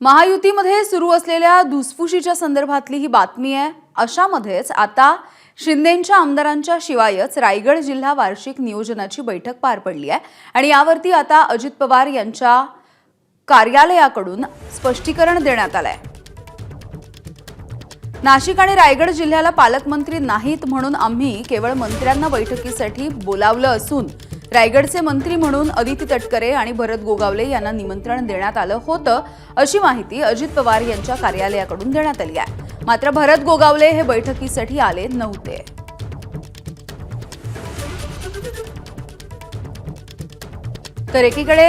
महायुतीमध्ये सुरू असलेल्या धुसफुशीच्या संदर्भातली ही बातमी आहे। अशामध्येच आता शिंदेंच्या आमदारांच्या शिवायच रायगड जिल्हा वार्षिक नियोजनाची बैठक पार पडली आहे आणि यावरती आता अजित पवार यांच्या कार्यालयाकडून स्पष्टीकरण देण्यात आलंय। नाशिक आणि रायगड जिल्ह्याला पालकमंत्री नाहीत म्हणून आम्ही केवळ मंत्र्यांना बैठकीसाठी बोलावलं असून रायगडचे मंत्री म्हणून अदिती तटकरे आणि भरत गोगावले यांना निमंत्रण देण्यात आलं होतं अशी माहिती अजित पवार यांच्या कार्यालयाकडून देण्यात आली आहे। मात्र भरत गोगावले हे बैठकीसाठी आले नव्हते। तर एकीकडे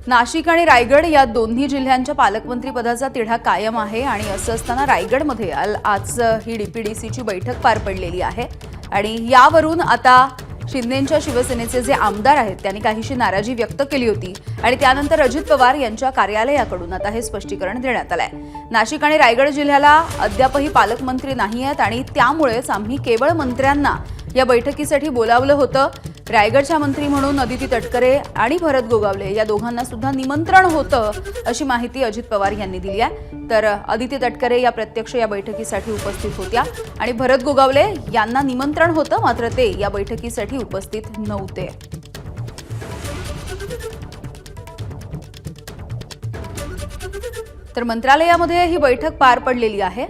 नाशिक आणि रायगड या दोन्ही जिल्ह्यांच्या पालकमंत्री पदाचा तिढा कायम आहे आणि असं असताना रायगडमध्ये आज ही डीपीडीसीची बैठक पार पडलेली आहे आणि यावरून आता शिंदेंच्या शिवसेनेचे जे आमदार आहेत त्यांनी काहीशी नाराजी व्यक्त केली होती आणि त्यानंतर अजित पवार यांच्या कार्यालयाकडून आता हे स्पष्टीकरण देण्यात आलंय। नाशिक आणि रायगड जिल्ह्याला अद्यापही पालकमंत्री नाही आहेत आणि त्यामुळेच आम्ही केवळ मंत्र्यांना या बैठकीसाठी बोलावलं होतं। रायगडच्या मंत्री म्हणून अदिती तटकरे आणि भरत गोगावले या दोघांना सुद्धा निमंत्रण होतं अशी माहिती अजित पवार यांनी दिली आहे। तर अदिती तटकरे या प्रत्यक्ष या बैठकीसाठी उपस्थित होत्या आणि भरत गोगावले यांना निमंत्रण होतं मात्र ते या बैठकीसाठी उपस्थित नव्हते। तर मंत्रालयामध्ये ही बैठक पार पडलेली आहे।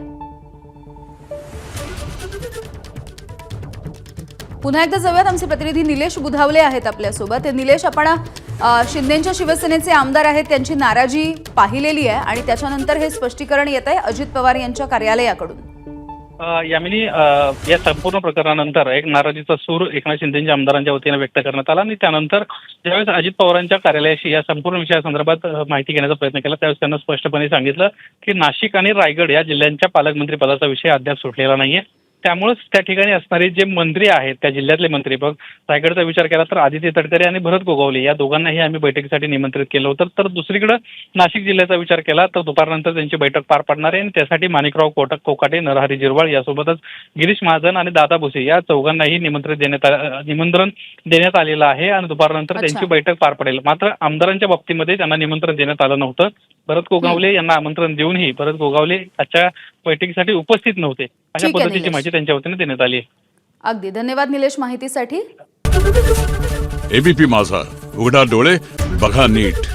पुन्हा एकदा जाऊयात, आमचे प्रतिनिधी निलेश बुधावले आहेत आपल्यासोबत। निलेश, आपण शिंदेंच्या शिवसेनेचे आमदार आहेत त्यांची नाराजी पाहिलेली आहे आणि त्याच्यानंतर हे स्पष्टीकरण येत आहे अजित पवार यांच्या कार्यालयाकडून। यामिनी, या संपूर्ण प्रकरणानंतर एक नाराजीचा सूर एकनाथ शिंदेच्या आमदारांच्या वतीने व्यक्त करण्यात आला आणि त्यानंतर ज्यावेळेस अजित पवारांच्या कार्यालयाशी या संपूर्ण विषयासंदर्भात माहिती घेण्याचा प्रयत्न केला त्यावेळेस त्यांना स्पष्टपणे सांगितलं की नाशिक आणि रायगड या जिल्ह्यांच्या पालकमंत्री पदाचा विषय अद्याप सुटलेला नाहीये। त्यामुळेच त्या ठिकाणी असणारे जे मंत्री आहेत त्या जिल्ह्यातले मंत्री, बघ रायगडचा विचार केला तर आदिती तटकरे आणि भरत गोगावले या दोघांनाही आम्ही बैठकीसाठी निमंत्रित केलं होतं। तर दुसरीकडे नाशिक जिल्ह्याचा विचार केला तर दुपारनंतर त्यांची बैठक पार पडणार आहे आणि त्यासाठी माणिकराव कोकाटे, नरहरी जिरवाळ यासोबतच गिरीश महाजन आणि दादा भुसे या चौघांनाही निमंत्रण देण्यात आलेलं आहे आणि दुपारनंतर त्यांची बैठक पार पडेल। मात्र आमदारांच्या बाबतीमध्ये त्यांना निमंत्रण देण्यात आलं नव्हतं। भरत गोगावले यांना आमंत्रण देऊनही भरत गोगावले आजच्या बैठकीसाठी उपस्थित नव्हते अशा पद्धतीची माहिती त्यांच्या वतीने देण्यात आली। अगदी धन्यवाद निलेश माहितीसाठी। एबीपी माझा, उघडा डोळे बघा नीट।